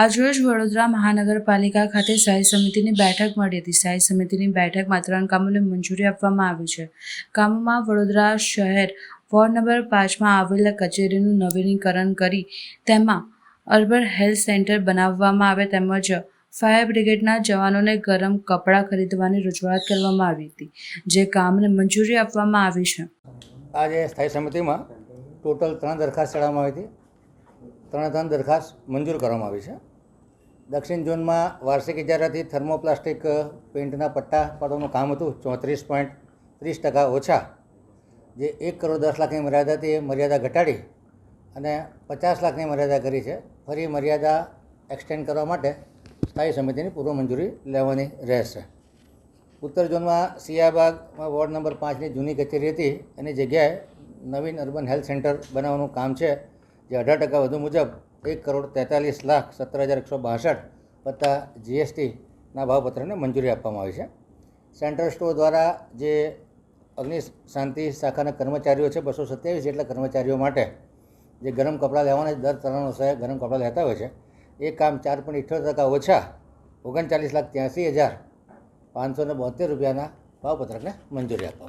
આજરોજ વડોદરા મહાનગરપાલિકા ખાતે સ્થાયી સમિતિની બેઠક મળી હતી. સ્થાયી સમિતિની બેઠકમાં 3 કામોને મંજૂરી આપવામાં આવી છે. કામોમાં વડોદરા શહેર વોર્ડ નંબર 5માં આવેલા કચેરીનું નવીનીકરણ કરી તેમાં અર્બન હેલ્થ સેન્ટર બનાવવામાં આવે તેમજ ફાયર બ્રિગેડના જવાનોને ગરમ કપડાં ખરીદવાની રજૂઆત કરવામાં આવી હતી, જે કામને મંજૂરી આપવામાં આવી છે. આજે સ્થાયી સમિતિમાં ટોટલ 3 દરખાસ્ત ચડાવવામાં આવી હતી. 3 દરખાસ્ત મંજૂર કરવામાં આવી છે. દક્ષિણ ઝોનમાં વાર્ષિક ઇજારાથી થર્મોપ્લાસ્ટિક પેઇન્ટના પટ્ટા પાડવાનું કામ હતું 34.30% ઓછા, જે 1,10 લાખની મર્યાદા હતી એ મર્યાદા ઘટાડી અને 50 લાખની મર્યાદા કરી છે. ફરી મર્યાદા એક્સટેન્ડ કરવા માટે સ્થાયી સમિતિની પૂર્વ મંજૂરી લેવાની રહેશે. ઉત્તર ઝોનમાં સિયાબાગમાં વોર્ડ નંબર 5ની જૂની કચેરી હતી એની જગ્યાએ નવીન અર્બન હેલ્થ સેન્ટર બનાવવાનું કામ છે, જે 18% વધુ મુજબ 1,43,17,162 વત્તા GSTના ભાવપત્રને મંજૂરી આપવામાં આવી છે. સેન્ટ્રલ સ્ટોર દ્વારા જે અગ્નિ શાંતિ શાખાના કર્મચારીઓ છે 227 જેટલા કર્મચારીઓ માટે જે ગરમ કપડાં લેવાના દર 3 વર્ષે ગરમ કપડાં લેતા હોય છે, એ કામ 4.78% ઓછા 39,83,572 રૂપિયાના ભાવપત્રકને મંજૂરી આપવામાં